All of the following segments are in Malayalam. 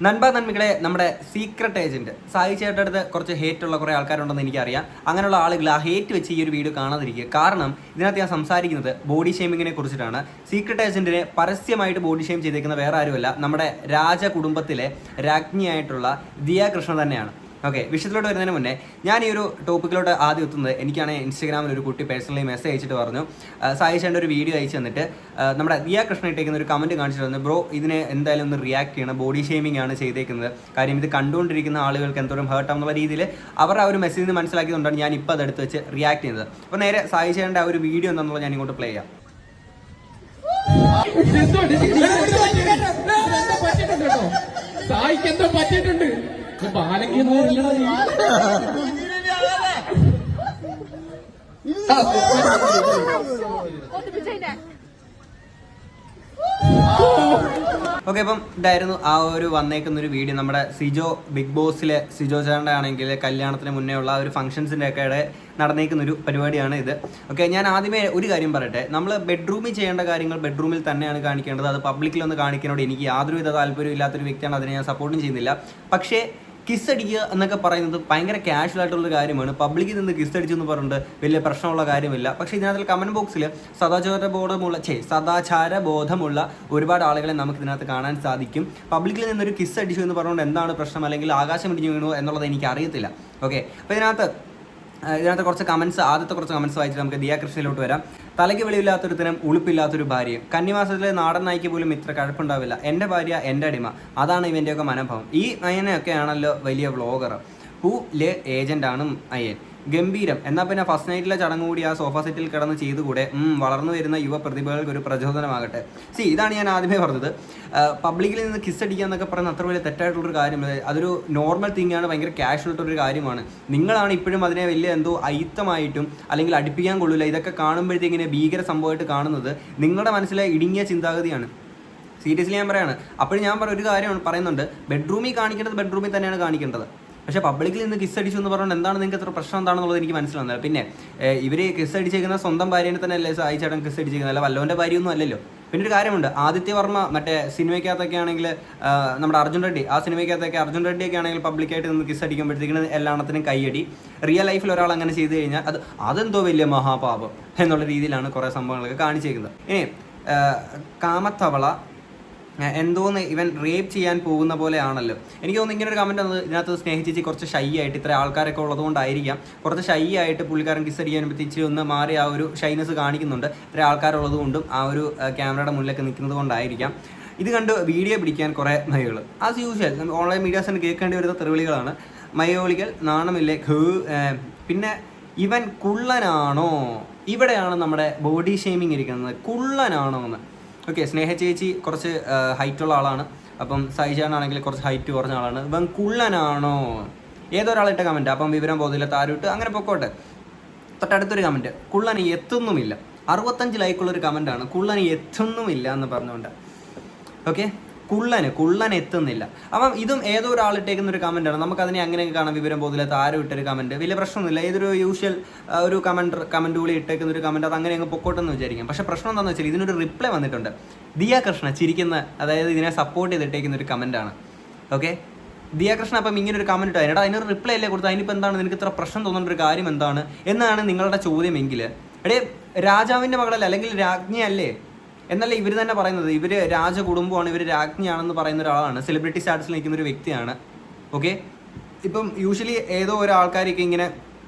നൻപ നന്മികളെ നമ്മുടെ സീക്രട്ട് ഏജന്റ് സായി ചേട്ടൻ്റെ അടുത്ത് കുറച്ച് ഹേറ്റ് ഉള്ള കുറേ ആൾക്കാരുണ്ടെന്ന് എനിക്കറിയാം. അങ്ങനെയുള്ള ആളുകൾ ആ ഹേറ്റ് വെച്ച് ഈ ഒരു വീഡിയോ കാണാതിരിക്കുക. കാരണം ഇതിനകത്ത് ഞാൻ സംസാരിക്കുന്നത് ബോഡി ഷേമിങ്ങിനെ കുറിച്ചിട്ടാണ്. സീക്രട്ട് ഏജന്റിനെ പരസ്യമായിട്ട് ബോഡി ഷെയിം ചെയ്തേക്കുന്ന വേറെ ആരുമല്ല, നമ്മുടെ രാജ കുടുംബത്തിലെ രാജ്ഞിയായിട്ടുള്ള ദിയ കൃഷ്ണ തന്നെയാണ്. ഓക്കെ, വിഷയത്തിലോട്ട് വരുന്നതിന് മുന്നേ ഞാൻ ഈ ഒരു ടോപ്പിക്കിലോട്ട് ആദ്യം എത്തുന്നത്, എനിക്കാണെങ്കിൽ ഇൻസ്റ്റാഗ്രാമിൽ ഒരു കുട്ടി പേഴ്സണലി മെസ്സേജ് അയച്ചിട്ട് പറഞ്ഞു, സായി ചേട്ടൻ്റെ ഒരു വീഡിയോ അയച്ചു തന്നിട്ട് നമ്മുടെ ദിയ കൃഷ്ണ ഇട്ടേക്കുന്ന ഒരു കമൻറ്റ് കാണിച്ചിട്ട് വന്നു, ബ്രോ ഇതിനെ എന്തായാലും ഒന്ന് റിയാക്ട് ചെയ്യണം, ബോഡി ഷെയിമിംഗ് ആണ് ചെയ്തേക്കുന്നത്, കാര്യം ഇത് കണ്ടുകൊണ്ടിരിക്കുന്ന ആളുകൾക്ക് എന്തോരം ഹേർട്ട് ആവുന്ന രീതിയിൽ അവർ ആ ഒരു മെസ്സേജിൽ നിന്ന് മനസ്സിലാക്കിയതുകൊണ്ടാണ് ഞാൻ ഇപ്പോൾ അതെടുത്ത് വെച്ച് റിയാക്ട് ചെയ്യുന്നത്. അപ്പോൾ നേരെ സായി ചേട്ടൻ്റെ ആ ഒരു വീഡിയോ എന്താണെന്നുള്ളത് ഞാൻ ഇങ്ങോട്ട് പ്ലേ ചെയ്യാം. സായിക്ക് എന്തോ പറ്റിയിട്ടുണ്ട്. ഓക്കെ, അപ്പം ഇതായിരുന്നു ആ ഒരു വന്നേക്കുന്ന ഒരു വീഡിയോ. നമ്മുടെ സിജോ ബിഗ് ബോസിലെ സിജോ ചേട്ടൻ്റെ ആണെങ്കിൽ കല്യാണത്തിന് മുന്നേ ഉള്ള ആ ഒരു ഫംഗ്ഷൻസിൻ്റെ ഒക്കെ ഇടെ നടന്നേക്കുന്ന ഒരു പരിപാടിയാണ് ഇത്. ഓക്കെ, ഞാൻ ആദ്യമേ ഒരു കാര്യം പറയട്ടെ, നമ്മൾ ബെഡ്റൂമിൽ ചെയ്യേണ്ട കാര്യങ്ങൾ ബെഡ്റൂമിൽ തന്നെയാണ് കാണിക്കേണ്ടത്. അത് പബ്ലിക്കിലൊന്ന് കാണിക്കുന്നതോട് എനിക്ക് യാതൊരുവിധ താല്പര്യം ഇല്ലാത്തൊരു വ്യക്തിയാണ്, അതിനെ ഞാൻ സപ്പോർട്ടും ചെയ്യുന്നില്ല. പക്ഷേ കിസ് അടിക്കുക എന്നൊക്കെ പറയുന്നത് ഭയങ്കര കാഷ്വൽ ആയിട്ടുള്ള കാര്യമാണ്. പബ്ലിക്കിൽ നിന്ന് കിസ് അടിച്ചെന്ന് പറഞ്ഞിട്ട് വലിയ പ്രശ്നമുള്ള കാര്യമില്ല. പക്ഷേ ഇതിനകത്ത് കമൻറ്റ് ബോക്സിൽ സദാചാര ബോധമുള്ള ഒരുപാട് ആളുകളെ നമുക്ക് ഇതിനകത്ത് കാണാൻ സാധിക്കും. പബ്ലിക്കിൽ നിന്നൊരു കിസ് അടിച്ചു എന്ന് പറഞ്ഞുകൊണ്ട് എന്താണ് പ്രശ്നം, അല്ലെങ്കിൽ ആകാശം ഇടിഞ്ഞു വീണു എന്നുള്ളത് എനിക്ക് അറിയത്തില്ല. ഓക്കെ, അപ്പോൾ ഇതിനകത്ത് കുറച്ച് കമൻസ്, ആദ്യത്തെ കുറച്ച് കമൻസ് വായിച്ചിട്ട് നമുക്ക് ദിയ കൃഷ്ണയിലോട്ട് വരാം. തലയ്ക്ക് വെളിയില്ലാത്തൊരുത്തരം ഉളുപ്പില്ലാത്തൊരു ഭാര്യയും, കന്നിമാസത്തിലെ നാടൻ നായ്ക്ക് പോലും ഇത്ര കഴപ്പുണ്ടാവില്ല, എൻ്റെ ഭാര്യ എൻ്റെ അടിമ, അതാണ് ഇവൻ്റെയൊക്കെ മനോഭാവം. ഈ അയ്യനെയൊക്കെ ആണല്ലോ വലിയ വ്ളോഗർ, ലെ ഏജൻ്റാണ് അയ്യൻ, ഗംഭീരം. എന്നാൽ പിന്നെ ഫസ്റ്റ് നൈറ്റിലെ ചടങ്ങ് കൂടി ആ സോഫ സെറ്റിൽ കിടന്ന് ചെയ്തുകൂടെ? വളർന്നു വരുന്ന യുവ പ്രതിഭകൾക്ക് ഒരു പ്രചോദനമാകട്ടെ. ഇതാണ് ഞാൻ ആദ്യമേ പറഞ്ഞത്. പബ്ലിക്കിൽ നിന്ന് കിസ് അടിക്കുക എന്നൊക്കെ പറയുന്നത് അത്ര വലിയ തെറ്റായിട്ടുള്ളൊരു കാര്യമല്ല. അതൊരു നോർമൽ തിങ്ങാണ്, ഭയങ്കര കാഷ്വൽ ആയിട്ടൊരു കാര്യമാണ്. നിങ്ങളാണ് ഇപ്പോഴും അതിനെ വലിയ എന്തോ അയിത്തമായിട്ടും അല്ലെങ്കിൽ അടുപ്പിക്കാൻ കൊള്ളില്ല ഇതൊക്കെ കാണുമ്പോഴത്തേക്കിനെ ഭീകര സംഭവമായിട്ട് കാണുന്നത് നിങ്ങളുടെ മനസ്സിലെ ഇടുങ്ങിയ ചിന്താഗതിയാണ്. സീരിയസ്ലി ഞാൻ പറയാണ്. അപ്പോഴും ഞാൻ ഒരു കാര്യം പറയുന്നുണ്ട്, ബെഡ്റൂമിൽ കാണിക്കേണ്ടത് ബെഡ്റൂമിൽ തന്നെയാണ് കാണിക്കേണ്ടത്. പക്ഷേ പബ്ലിക്കിൽ നിന്ന് കിസ് അടിച്ചു എന്ന് പറഞ്ഞാൽ എന്താണ് നിങ്ങൾക്ക് എത്ര പ്രശ്നം എന്താണെന്നുള്ളത് എനിക്ക് മനസ്സിലാവുന്നത്. പിന്നെ ഇവർ കിസ് അടിച്ചേക്കുന്ന സ്വന്തം ഭാര്യനെ തന്നെ അല്ലേ സായി ചേട്ടൻ കിസ് അടിച്ചേക്കുന്നത്, അല്ല വല്ലവൻ്റെ ഭാര്യയൊന്നും അല്ലല്ലോ. പിന്നെ ഒരു കാര്യമുണ്ട്, ആദിത്യ വർമ്മ മറ്റേ സിനിമയ്ക്കകത്തൊക്കെ ആണെങ്കിൽ നമ്മുടെ അർജുൻ റെഡ്ഡി, ആ സിനിമയ്ക്കകത്തൊക്കെ അർജുൻ റെഡ്ഡിയൊക്കെ ആണെങ്കിൽ പബ്ലിക്കായിട്ട് നിന്ന് കിസ് അടിക്കുമ്പോഴത്തേക്കും എല്ലാത്തിനും കയ്യടി. റിയൽ ലൈഫിൽ ഒരാൾ അങ്ങനെ ചെയ്ത് കഴിഞ്ഞാൽ അതെന്തോ വലിയ മഹാപാപം എന്നുള്ള രീതിയിലാണ് കുറേ സംഭവങ്ങളൊക്കെ കാണിച്ചേക്കുന്നത്. ഇനി കാമത്തവള എന്തോന്ന് ഇവൻ റേപ്പ് ചെയ്യാൻ പോകുന്ന പോലെയാണല്ലോ. എനിക്ക് തോന്നുന്നു ഇങ്ങനെ ഒരു കമൻറ്റ് വന്നത് ഇതിനകത്ത് സ്നേഹിച്ചേച്ചി കുറച്ച് ഷൈ ആയിട്ട്, ഇത്ര ആൾക്കാരൊക്കെ ഉള്ളതുകൊണ്ടായിരിക്കാം, കുറച്ച് ഷൈ ആയിട്ട് പുള്ളിക്കാരൻ കിസ് അടിക്കാൻ ഇച്ചിരി ഒന്ന് മാറി ആ ഒരു ഷൈനസ് കാണിക്കുന്നുണ്ട്. ഇത്ര ആൾക്കാരുള്ളത് കൊണ്ടും ആ ഒരു ക്യാമറയുടെ മുന്നിലൊക്കെ നിൽക്കുന്നത് കൊണ്ടായിരിക്കാം. ഇത് കണ്ട് വീഡിയോ പിടിക്കാൻ കുറേ മൈകൾ, ആസ് യൂഷ്വൽ ഓൺലൈൻ മീഡിയാസിന് കേൾക്കേണ്ടി വരുന്ന തെറിവിളികളാണ്. മയോളികൾ നാണമില്ലേ, പിന്നെ ഇവൻ കുള്ളനാണോ, ഇവിടെയാണ് നമ്മുടെ ബോഡി ഷെയ്മിങ് ഇരിക്കുന്നത്, കുള്ളനാണോ എന്ന്. ഓക്കെ, സ്നേഹ ചേച്ചി കുറച്ച് ഹൈറ്റുള്ള ആളാണ്, അപ്പം സൈജാനാണെങ്കിൽ കുറച്ച് ഹൈറ്റ് കുറഞ്ഞ ആളാണ്. ഇപ്പം കുള്ളനാണോ ഏതൊരാളിട്ട കമൻറ്റ്, അപ്പം വിവരം ബോധമില്ല താരോട്ട് അങ്ങനെ പൊക്കോട്ടെ. തൊട്ടടുത്തൊരു കമൻറ്റ്, കുള്ളന് എത്തുന്നുമില്ല, 65 ലൈക്കുള്ളൊരു കമൻറ്റാണ്, കുള്ളന് എത്തുന്നുമില്ല എന്ന് പറഞ്ഞുകൊണ്ട്. ഓക്കെ, കുള്ളൻ എത്തുന്നില്ല. അപ്പം ഇതും ഏതോ ഒരാളിട്ടേക്കുന്ന ഒരു കമൻറ്റാണ്, നമുക്കതിനെ അങ്ങനെയൊക്കെ കാണാം. വിവരം ബോധമില്ലാത്ത ആരും ഇട്ടൊരു കമൻറ്റ്, വലിയ പ്രശ്നമൊന്നുമില്ല. ഏതൊരു യൂഷ്വൽ ഒരു കമൻറ്റ് കൂടി ഇട്ടേക്കുന്ന ഒരു കമൻറ്റ്, അത് അങ്ങനെ അങ്ങ് പൊക്കോട്ടെന്ന് വിചാരിക്കാം. പക്ഷേ പ്രശ്നം എന്താണെന്ന് വെച്ചാൽ ഇതിനൊരു റിപ്ലൈ വന്നിട്ടുണ്ട്. ദിയ കൃഷ്ണ ചിരിക്കുന്ന, അതായത് ഇതിനെ സപ്പോർട്ട് ചെയ്തിട്ടേക്കുന്ന ഒരു കമൻറ്റാണ്. ഓക്കെ, ദിയ കൃഷ്ണ അപ്പം ഇങ്ങനെ ഒരു കമൻറ്റ് ഇട്ടാൽ അതിനൊരു റിപ്ലൈ അല്ലേ കൊടുത്താൽ, അതിനിപ്പോൾ എന്താണ് നിനക്ക് ഇത്ര പ്രശ്നം തോന്നുന്ന ഒരു കാര്യം എന്താണ് എന്നാണ് നിങ്ങളുടെ ചോദ്യമെങ്കിൽ, രാജാവിൻ്റെ മകളല്ലേ അല്ലെങ്കിൽ രാജ്ഞിയല്ലേ എന്നല്ല ഇവർ തന്നെ പറയുന്നത്. ഇവർ രാജകുടുംബമാണ്, ഇവർ രാജ്ഞിയാണെന്ന് പറയുന്ന ഒരാളാണ്, സെലിബ്രിറ്റി സ്റ്റാറ്റസിൽ നിൽക്കുന്ന ഒരു വ്യക്തിയാണ്. ഓക്കെ, ഇപ്പം യൂഷ്വലി ഏതോ ഒരാൾക്കാരൊക്കെ ഇങ്ങനെ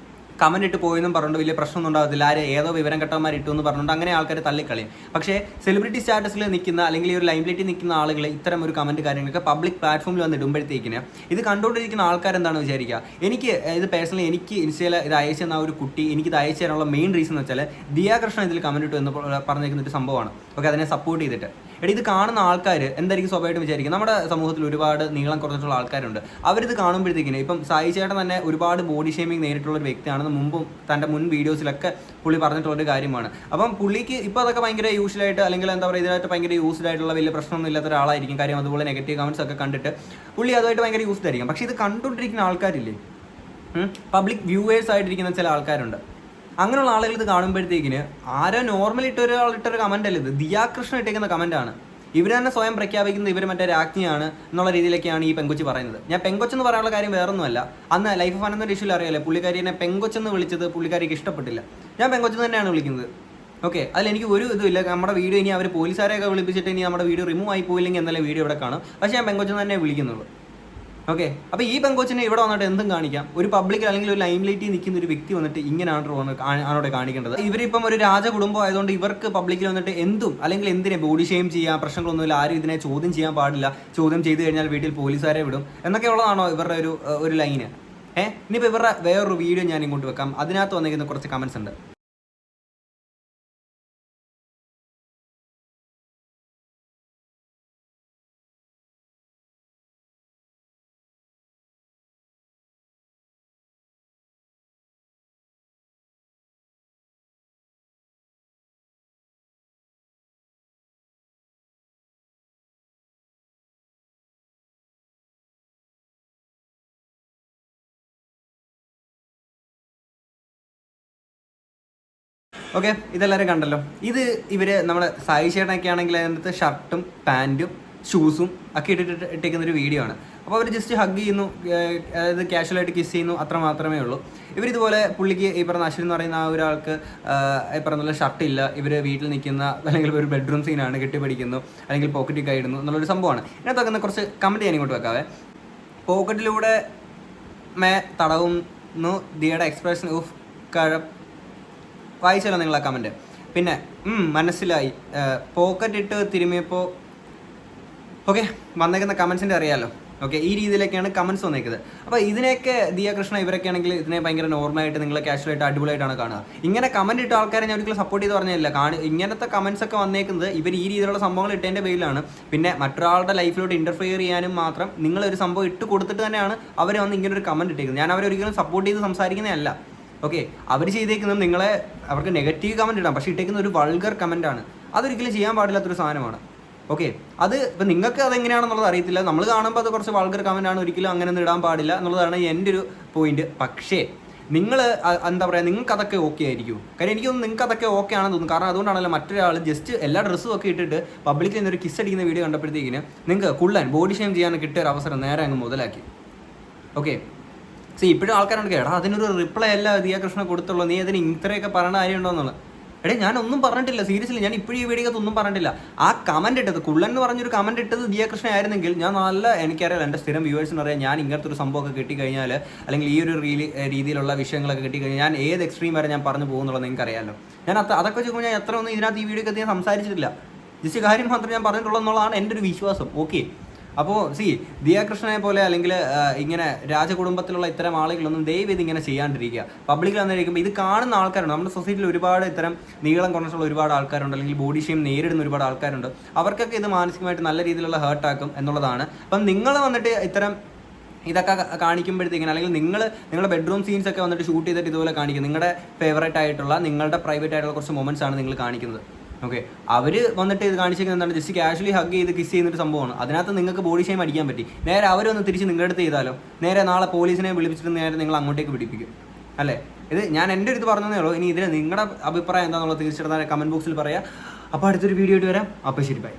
കമൻറ്റ് ഇട്ട് പോയെന്നും പറഞ്ഞുകൊണ്ട് വലിയ പ്രശ്നമൊന്നും ഉണ്ടാകത്തില്ല, ഏതോ വിവരം കെട്ടന്മാർ ഇട്ടു എന്ന് പറഞ്ഞുകൊണ്ട് അങ്ങനെ ആൾക്കാർ തള്ളിക്കളയും. പക്ഷേ സെലിബ്രിറ്റി സ്റ്റാറ്റസിൽ നിൽക്കുന്ന അല്ലെങ്കിൽ ഈ ഒരു ലൈംലൈറ്റിൽ നിൽക്കുന്ന ആളുകൾ ഇത്തരം ഒരു കമൻറ്റ് കാര്യങ്ങളൊക്കെ പബ്ലിക് പ്ലാറ്റ്ഫോമിൽ വന്ന് ഇടുമ്പോഴത്തേക്കിന് ഇത് കണ്ടുകൊണ്ടിരിക്കുന്ന ആൾക്കാരെന്താണെന്ന് വിചാരിക്കുക. എനിക്ക് ഇത് പേഴ്സണലി എനിക്ക് ഇൻസ്റ്റയിൽ ഇത് അയച്ചു തന്ന ആ ഒരു കുട്ടി എനിക്കിത് അയച്ചു തരാനുള്ള മെയിൻ റീസൺ എന്ന് വെച്ചാൽ ദിയ കൃഷ്ണ ഇതിൽ കമൻറ്റ് ഇട്ടു എന്ന് പറഞ്ഞിരിക്കുന്ന ഒരു സംഭവമാണ്. ഓക്കെ, അതിനെ സപ്പോർട്ട് ചെയ്തിട്ട് ഇത് കാണുന്ന ആൾക്കാർ എന്തായിരിക്കും സ്വാഭാവികമായിട്ടും വിചാരിക്കും, നമ്മുടെ സമൂഹത്തിൽ ഒരുപാട് നീളം കുറച്ചിട്ടുള്ള ആൾക്കാരുണ്ട്, അവരിത് കാണുമ്പോഴത്തേക്കിന് ഇപ്പം സായി ചേട്ടൻ തന്നെ ഒരുപാട് ബോഡി ഷേമിങ് നേരിട്ടുള്ള ഒരു വ്യക്തിയാണെന്ന് മുമ്പും തൻ്റെ മുൻ വീഡിയോസിലൊക്കെ പുള്ളി പറഞ്ഞിട്ടുള്ളൊരു കാര്യമാണ്. അപ്പം പുള്ളിക്ക് ഇപ്പോൾ അതൊക്കെ ഭയങ്കര യൂഷ്വലായിട്ട് അല്ലെങ്കിൽ എന്താ പറയുക ഇതിനായിട്ട് ഭയങ്കര യൂസ്ഡ് ആയിട്ടുള്ള വലിയ പ്രശ്നമൊന്നും ഇല്ലാത്ത ഒരാളായിരിക്കും. കാര്യം അതുപോലെ നെഗറ്റീവ് കമൻറ്റ്സ് ഒക്കെ കണ്ടിട്ട് പുള്ളി അതുമായിട്ട് ഭയങ്കര യൂസ്ഡ് ആയിരിക്കും. പക്ഷേ ഇത് കണ്ടുകൊണ്ടിരിക്കുന്ന ആൾക്കാരില്ലേ, പബ്ലിക് വ്യൂവേഴ്സ് ആയിട്ടിരിക്കുന്ന ചില ആൾക്കാരുണ്ട്. അങ്ങനെയുള്ള ആളുകൾ ഇത് കാണുമ്പോഴത്തേക്കിന് ആരോ നോർമലി ഇട്ടൊരു കമൻ്റ് അല്ല ഇത്, ദിയാകൃഷ്ണൻ ഇട്ടേക്കുന്ന കമൻ്റാണ്. ഇവർ തന്നെ സ്വയം പ്രഖ്യാപിക്കുന്നത് ഇവർ മറ്റേ രാജ്ഞിയാണ് എന്നുള്ള രീതിയിലൊക്കെയാണ് ഈ പെങ്കൊച്ച് പറയുന്നത്. ഞാൻ പെങ്കൊച്ചെന്ന് പറയാനുള്ള കാര്യം വേറൊന്നുമല്ല, അന്ന് ലൈഫ് ഓഫ് അനന്തൻ്റെ ഇഷ്യൂവിൽ അറിയാലോ, പുള്ളിക്കാരിനെ പെങ്കൊച്ചെന്ന് വിളിച്ചത് പുള്ളിക്കാരിക്ക് ഇഷ്ടപ്പെട്ടില്ല. ഞാൻ പെങ്കൊച്ചെന്ന് തന്നെയാണ് വിളിക്കുന്നത്. ഓക്കെ, അതിലെനിക്ക് ഒരു ഇതുമില്ല. നമ്മുടെ വീഡിയോ ഇനി അവർ പോലീസുകാരെയൊക്കെ വിളിപ്പിച്ചിട്ട് ഇനി നമ്മുടെ വീഡിയോ റിമൂവ് ആയി പോയില്ലെങ്കിൽ എന്നാലും വീഡിയോ ഇവിടെ കാണും. പക്ഷേ ഞാൻ പെങ്കൊച്ചെന്ന് തന്നെ വിളിക്കുന്നുള്ളൂ. ഓക്കെ, അപ്പോൾ ഈ പെങ്കൊച്ചിനെ ഇവിടെ വന്നിട്ട് എന്തും കാണിക്കാം. ഒരു പബ്ലിക് അല്ലെങ്കിൽ ഒരു ലൈം ലൈറ്റിൽ നിൽക്കുന്ന ഒരു വ്യക്തി വന്നിട്ട് ഇങ്ങനെയാണ് ആണോടെ കാണിക്കേണ്ടത്. ഇവരിപ്പം ഒരു രാജകുടുംബം ആയതുകൊണ്ട് ഇവർക്ക് പബ്ലിക്കിൽ വന്നിട്ട് എന്തും അല്ലെങ്കിൽ എന്തിനെ ബോഡി ഷെയിം ചെയ്യാം, പ്രശ്നങ്ങളൊന്നുമില്ല, ആരും ഇതിനെ ചോദ്യം ചെയ്യാൻ പാടില്ല, ചോദ്യം ചെയ്ത് കഴിഞ്ഞാൽ വീട്ടിൽ പോലീസുകാരെ വിടും എന്നൊക്കെ ഉള്ളതാണോ ഇവരുടെ ഒരു ലൈന്? ഇനിയിപ്പോൾ ഇവരുടെ വേറൊരു വീഡിയോ ഞാൻ ഇങ്ങോട്ട് വെക്കാം. അതിനകത്ത് വന്നിരിക്കുന്ന കുറച്ച് കമൻസ് ഉണ്ട്. ഓക്കെ, ഇതെല്ലാവരും കണ്ടല്ലോ. ഇത് ഇവർ നമ്മുടെ സായി ചേട്ടനൊക്കെ ആണെങ്കിൽ അതിനകത്ത് ഷർട്ടും പാൻറ്റും ഷൂസും ഒക്കെ ഇട്ടിരിക്കുന്നൊരു വീഡിയോ ആണ്. അപ്പോൾ അവർ ജസ്റ്റ് ഹഗ് ചെയ്യുന്നു, അതായത് കാഷ്വലായിട്ട് കിസ് ചെയ്യുന്നു, അത്ര മാത്രമേ ഉള്ളൂ. ഇവരിതുപോലെ പുള്ളിക്ക് ഈ പറഞ്ഞ അശ്വിൻ എന്ന് പറയുന്ന ആ ഒരാൾക്ക് ഈ പറഞ്ഞ ഷർട്ടില്ല, ഇവർ വീട്ടിൽ നിൽക്കുന്ന അല്ലെങ്കിൽ ഒരു ബെഡ്റൂം സീനാണ്, കെട്ടിപ്പിടിക്കുന്നു അല്ലെങ്കിൽ പോക്കറ്റിൽ കൈയിടുന്നു എന്നുള്ളൊരു സംഭവമാണ്. ഇതിനകത്ത് കുറച്ച് കമൻറ്റ് ഞാൻ ഇങ്ങോട്ട് വെക്കാവേ. പോക്കറ്റിലൂടെ തടവുന്നു ദിയയുടെ എക്സ്പ്രഷൻ ഓഫ് വായിച്ചല്ലോ നിങ്ങൾ ആ കമൻറ്റ്. പിന്നെ മനസ്സിലായി, പോക്കറ്റ് ഇട്ട് തിരുമിയപ്പോൾ. ഓക്കെ, വന്നേക്കുന്ന കമൻസിൻ്റെ അറിയാമല്ലോ. ഓക്കെ, ഈ രീതിയിലൊക്കെയാണ് കമൻസ് വന്നേക്കുന്നത്. അപ്പോൾ ഇതിനെയൊക്കെ ദിയാകൃഷ്ണ ഇവരൊക്കെ ആണെങ്കിൽ ഇതിനെ ഭയങ്കര നോർമലായിട്ട് നിങ്ങൾ കാഷ്വലായിട്ട് അടിപൊളിയായിട്ടാണ് കാണുക. ഇങ്ങനെ കമൻറ്റ് ഇട്ട ആൾക്കാരെ ഞാൻ ഒരിക്കലും സപ്പോർട്ട് ചെയ്ത് പറഞ്ഞില്ല. ഇങ്ങനത്തെ കമൻസ് ഒക്കെ വന്നേക്കുന്നത് ഇവർ ഈ രീതിയിലുള്ള സംഭവങ്ങൾ ഇട്ടതിൻ്റെ പേരിലാണ്. പിന്നെ മറ്റൊരാളുടെ ലൈഫിലോട്ട് ഇൻ്റർഫിയർ ചെയ്യാനും മാത്രം നിങ്ങളൊരു സംഭവം ഇട്ട് കൊടുത്തിട്ട് തന്നെയാണ് അവർ വന്ന് ഇങ്ങനൊരു കമൻറ്റ് ഇട്ടേക്കുന്നത്. ഞാൻ അവരൊരിക്കലും സപ്പോർട്ട് ചെയ്ത് സംസാരിക്കുന്നതല്ല. ഓക്കെ, അവർ ചെയ്തേക്കുന്നത് അവർക്ക് നെഗറ്റീവ് കമൻറ്റ് ഇടാം, പക്ഷേ ഇട്ടേക്കുന്ന ഒരു വൾഗർ കമൻറ്റാണ്. അതൊരിക്കലും ചെയ്യാൻ പാടില്ലാത്തൊരു സാധനമാണ്. ഓക്കെ, അത് ഇപ്പം നിങ്ങൾക്ക് അതെങ്ങനെയാണെന്നുള്ളത് അറിയത്തില്ല. നമ്മൾ കാണുമ്പോൾ അത് കുറച്ച് വൾഗർ കമൻറ്റാണ്, ഒരിക്കലും അങ്ങനെയൊന്നും ഇടാൻ പാടില്ല എന്നുള്ളതാണ് എൻ്റെ ഒരു പോയിന്റ്. പക്ഷേ നിങ്ങൾ എന്താ പറയുക, നിങ്ങൾക്ക് അതൊക്കെ ഓക്കെ ആയിരിക്കും. കാര്യം എനിക്കൊന്നും നിങ്ങൾക്ക് അതൊക്കെ ഓക്കെ ആണെന്ന് തോന്നുന്നു. കാരണം അതുകൊണ്ടാണല്ലോ മറ്റൊരാൾ ജസ്റ്റ് എല്ലാ ഡ്രസ്സും ഒക്കെ ഇട്ടിട്ട് പബ്ലിക്കിൽ നിന്നൊരു കിസ് അടിക്കുന്ന വീഡിയോ കണ്ടപ്പോഴത്തേക്കിന് നിങ്ങൾക്ക് കുള്ളൻ ബോഡി ഷെയിം ചെയ്യാൻ കിട്ടിയ ഒരു അവസരം നേരെ അങ്ങ് മുതലാക്കി. ഓക്കെ, ഇപ്പോഴും ആൾക്കാരുണ്ട് എടാ അതിനൊരു റിപ്ലൈ അല്ല ദിയാകൃഷ്ണ കൊടുത്തുള്ളൂ, നീ അതിന് ഇത്രയൊക്കെ പറയണ കാര്യമുണ്ടോന്നുള്ളത്. ഞാൻ ഒന്നും പറഞ്ഞിട്ടില്ല, സീരിയസ്ലി ഞാൻ ഇപ്പോഴും ഈ വീഡിയോക്കകത്ത് ഒന്നും പറഞ്ഞിട്ടില്ല. ആ കമൻറ്റ് ഇട്ടത് കുള്ളൻ എന്ന് പറഞ്ഞൊരു കമൻറ്റ് ഇട്ടത് ദിയാകൃഷ്ണ ആയിരുന്നെങ്കിൽ ഞാൻ എനിക്കറിയാം, എൻ്റെ സ്ഥിരം വ്യൂവേഴ്സിന് അറിയാം, ഞാൻ ഇങ്ങനത്തെ ഒരു സംഭവമൊക്കെ കിട്ടിക്കഴിഞ്ഞാൽ അല്ലെങ്കിൽ ഈ ഒരു രീതിയിലുള്ള വിഷയങ്ങളൊക്കെ കിട്ടിക്കഴിഞ്ഞാൽ ഞാൻ ഏത് എക്സ്ട്രീം വരെ ഞാൻ പറഞ്ഞു പോകുന്നുള്ളത് നിങ്ങൾക്കറിയാമല്ലോ. ഞാൻ അതൊക്കെ ചോദിക്കുമ്പോൾ ഞാൻ എത്ര ഒന്നും ഇതിനകത്ത് ഈ വീഡിയോക്കകത്ത് ഞാൻ സംസാരിച്ചിട്ടില്ല. ജസ്റ്റ് കാര്യം മാത്രമേ ഞാൻ പറഞ്ഞിട്ടുള്ളൂ എന്നുള്ളതാണ് എൻ്റെ ഒരു വിശ്വാസം. ഓക്കെ, അപ്പോൾ ദിയാകൃഷ്ണനെ പോലെ അല്ലെങ്കിൽ ഇങ്ങനെ രാജകുടുംബത്തിലുള്ള ഇത്തരം ആളുകളൊന്നും ദയവേത് ഇങ്ങനെ ചെയ്യാണ്ടിരിക്കുക. പബ്ലിക്കിൽ വന്നിരിക്കുമ്പോൾ ഇത് കാണുന്ന ആൾക്കാരുണ്ട്, നമ്മുടെ സൊസൈറ്റിയിൽ ഒരുപാട് ഇത്തരം നീളം കുറഞ്ഞിട്ടുള്ള ഒരുപാട് ആൾക്കാരുണ്ട്, അല്ലെങ്കിൽ ബോഡി ഷെയിം നേരിടുന്ന ഒരുപാട് ആൾക്കാരുണ്ട്. അവർക്കൊക്കെ ഇത് മാനസികമായിട്ട് നല്ല രീതിയിലുള്ള ഹേർട്ടാക്കും എന്നുള്ളതാണ്. അപ്പം നിങ്ങൾ വന്നിട്ട് ഇത്തരം ഇതൊക്കെ കാണിക്കുമ്പോഴത്തേക്കിനും അല്ലെങ്കിൽ നിങ്ങളുടെ ബെഡ്റൂം സീൻസ് ഒക്കെ വന്നിട്ട് ഷൂട്ട് ചെയ്തിട്ട് ഇതുപോലെ കാണിക്കും. നിങ്ങളുടെ ഫേവറേറ്റ് ആയിട്ടുള്ള നിങ്ങളുടെ പ്രൈവറ്റ് ആയിട്ടുള്ള കുറച്ച് മൊമെൻറ്റ്സ് ആണ് നിങ്ങൾ കാണിക്കുന്നത്. ഓക്കെ, അവർ വന്നിട്ട് ഇത് കാണിച്ചിരിക്കുന്നത് എന്താണ്, ജസ്റ്റ് കാഷ്വലി ഹഗ് ചെയ്ത് കിസ് ചെയ്യുന്നൊരു സംഭവമാണ്. അതിനകത്ത് നിങ്ങൾക്ക് ബോഡി ഷെയിം അടിക്കാൻ പറ്റി. നേരെ അവരൊന്ന് തിരിച്ച് നിങ്ങളുടെ അടുത്ത് ചെയ്താലോ, നേരെ നാളെ പോലീസിനെ വിളിപ്പിച്ചിട്ട് നേരെ നിങ്ങൾ അങ്ങോട്ടേക്ക് പിടിപ്പിക്കും അല്ലേ. ഇത് ഞാൻ എൻ്റെ അടുത്ത് പറഞ്ഞതേ ഉള്ളൂ. ഇനി ഇതിന് നിങ്ങളുടെ അഭിപ്രായം എന്താണെന്നുള്ളത് തീർച്ചയായിട്ടും കമൻറ്റ് ബോക്സിൽ പറയാം. അപ്പോൾ അടുത്തൊരു വീഡിയോ ആയിട്ട് വരാം. അപ്പോൾ ശരി, ബൈ.